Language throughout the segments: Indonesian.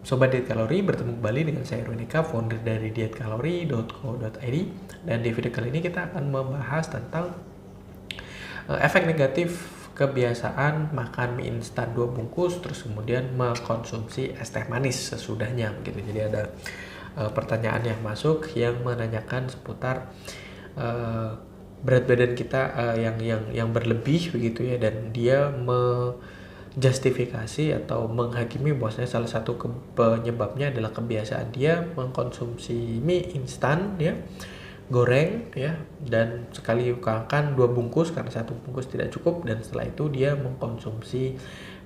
Sobat Diet Kalori, bertemu kembali dengan saya Runika, founder dari dietkalori.co.id. Dan di video kali ini kita akan membahas tentang efek negatif kebiasaan makan mie instan 2 bungkus terus kemudian mengkonsumsi es teh manis sesudahnya begitu. Jadi ada pertanyaan yang masuk yang menanyakan seputar berat badan kita yang berlebih begitu ya, dan dia justifikasi atau menghakimi bahwasanya salah satu penyebabnya adalah kebiasaan dia mengkonsumsi mie instan ya, goreng ya, dan sekali makan 2 bungkus karena 1 bungkus tidak cukup, dan setelah itu dia mengkonsumsi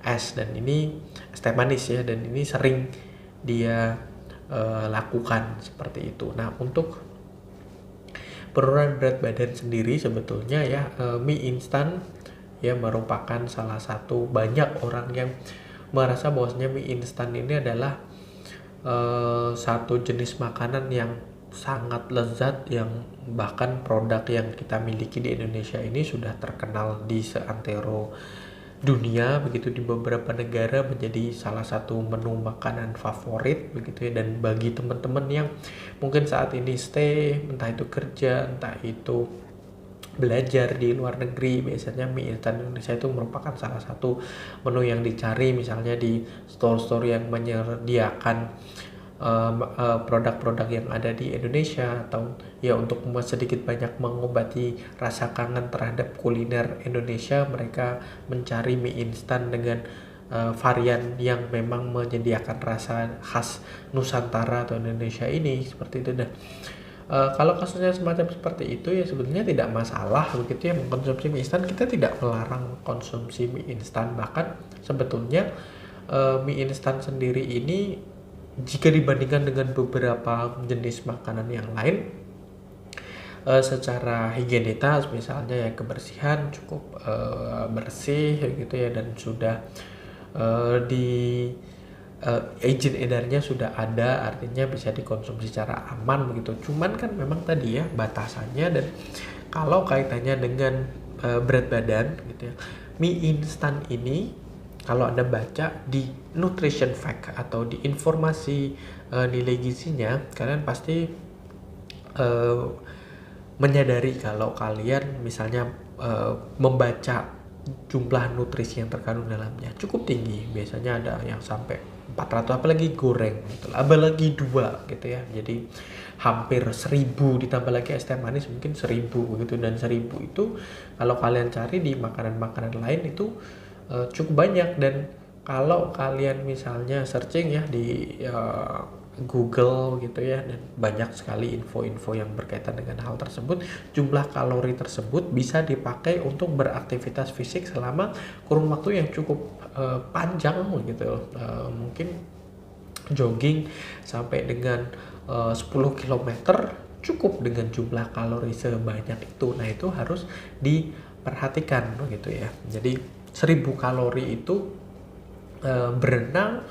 es, dan ini es teh manis ya, dan ini sering dia lakukan seperti itu. Nah, untuk penurunan berat badan sendiri sebetulnya ya, mie instan ya merupakan salah satu, banyak orang yang merasa bahwasanya mie instan ini adalah satu jenis makanan yang sangat lezat, yang bahkan produk yang kita miliki di Indonesia ini sudah terkenal di seantero dunia begitu, di beberapa negara menjadi salah satu menu makanan favorit begitu ya. Dan bagi teman-teman yang mungkin saat ini stay, entah itu kerja, entah itu belajar di luar negeri, biasanya mie instan Indonesia itu merupakan salah satu menu yang dicari, misalnya di store-store yang menyediakan produk-produk yang ada di Indonesia, atau ya untuk sedikit banyak mengobati rasa kangen terhadap kuliner Indonesia, mereka mencari mie instan dengan varian yang memang menyediakan rasa khas Nusantara atau Indonesia ini seperti itu. Dan kalau kasusnya semacam seperti itu ya sebetulnya tidak masalah begitu ya mengkonsumsi mie instan. Kita tidak melarang konsumsi mie instan, bahkan sebetulnya mie instan sendiri ini jika dibandingkan dengan beberapa jenis makanan yang lain, secara higienitas misalnya ya, kebersihan cukup bersih gitu ya, dan sudah di izin edarnya sudah ada, artinya bisa dikonsumsi secara aman begitu. Cuman kan memang tadi ya batasannya, dan kalau kaitannya dengan berat badan gitu ya, mie instan ini kalau Anda baca di nutrition fact atau di informasi nilai gizinya, kalian pasti menyadari kalau kalian misalnya membaca jumlah nutrisi yang terkandung dalamnya cukup tinggi, biasanya ada yang sampai 400, apalagi goreng gitu, apalagi 2 gitu ya, jadi hampir 1000, ditambah lagi es teh manis mungkin 1000 begitu. Dan 1000 itu kalau kalian cari di makanan-makanan lain itu cukup banyak. Dan kalau kalian misalnya searching ya di Google gitu ya, dan banyak sekali info-info yang berkaitan dengan hal tersebut, jumlah kalori tersebut bisa dipakai untuk beraktivitas fisik selama kurun waktu yang cukup panjang gitu, mungkin jogging sampai dengan 10 km cukup dengan jumlah kalori sebanyak itu. Nah, itu harus diperhatikan gitu ya. Jadi 1000 kalori itu berenang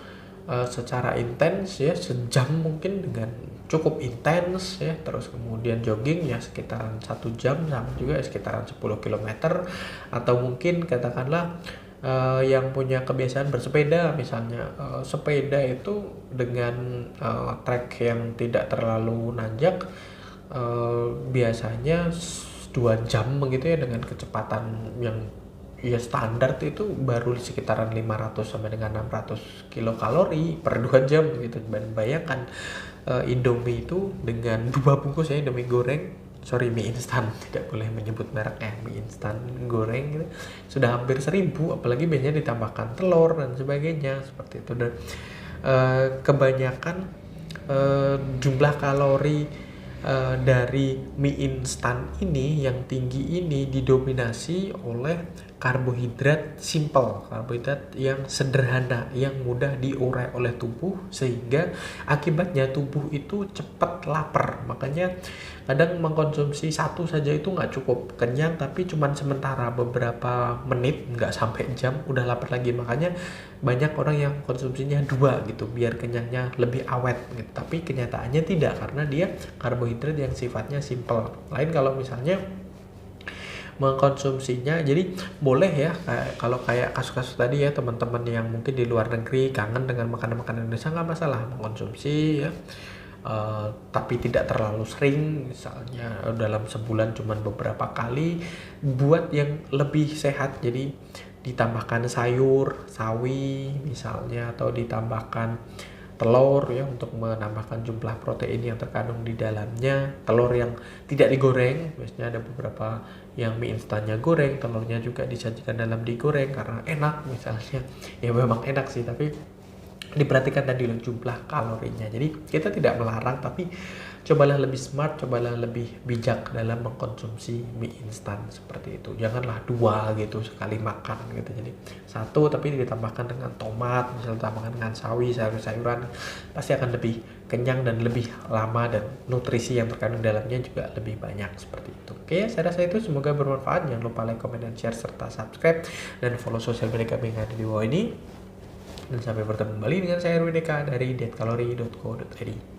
secara intens ya, sejam mungkin dengan cukup intens ya, terus kemudian jogging ya sekitaran 1 jam, sama juga sekitaran 10 km, atau mungkin katakanlah yang punya kebiasaan bersepeda misalnya, sepeda itu dengan trek yang tidak terlalu nanjak, biasanya 2 jam begitu ya, dengan kecepatan yang ya standar itu baru di sekitaran 500 sampai dengan 600 kilokalori per 2 jam gitu. Bayangkan Indomie itu dengan 2 bungkus ya, Indomie goreng, mie instan, tidak boleh menyebut mereknya, mie instan goreng gitu, sudah hampir 1000, apalagi biasanya ditambahkan telur dan sebagainya seperti itu. Dan kebanyakan jumlah kalori dari mie instan ini yang tinggi ini didominasi oleh karbohidrat simple, karbohidrat yang sederhana, yang mudah diurai oleh tubuh, sehingga akibatnya tubuh itu cepat lapar. Makanya kadang mengkonsumsi 1 saja itu nggak cukup kenyang, tapi cuman sementara, beberapa menit, nggak sampai jam udah lapar lagi. Makanya banyak orang yang konsumsinya 2 gitu biar kenyangnya lebih awet gitu. Tapi kenyataannya tidak, karena dia karbohidrat yang sifatnya simple. Lain kalau misalnya mengkonsumsinya. Jadi boleh ya, kalau kayak kasus-kasus tadi ya, teman-teman yang mungkin di luar negeri kangen dengan makanan-makanan Indonesia, nggak masalah mengkonsumsi ya. Tapi tidak terlalu sering, misalnya dalam sebulan cuman beberapa kali. Buat yang lebih sehat, jadi ditambahkan sayur, sawi misalnya, atau ditambahkan telur ya untuk menambahkan jumlah protein yang terkandung di dalamnya. Telur yang tidak digoreng, biasanya ada beberapa yang mie instannya goreng, telurnya juga disajikan dalam digoreng karena enak misalnya. Ya memang enak sih, tapi diperhatikan tadi jumlah kalorinya. Jadi kita tidak melarang, tapi cobalah lebih smart, cobalah lebih bijak dalam mengkonsumsi mie instan seperti itu. Janganlah dua gitu sekali makan gitu. Jadi satu tapi ditambahkan dengan tomat, misalnya ditambahkan dengan sawi, sayur-sayuran, pasti akan lebih kenyang dan lebih lama, dan nutrisi yang terkandung dalamnya juga lebih banyak seperti itu. Oke, saya rasa itu semoga bermanfaat. Jangan lupa like, comment, dan share, serta subscribe dan follow sosial media kami yang ada di bawah ini. Dan sampai bertemu kembali dengan saya Erwin Eka dari dietkalori.co.id.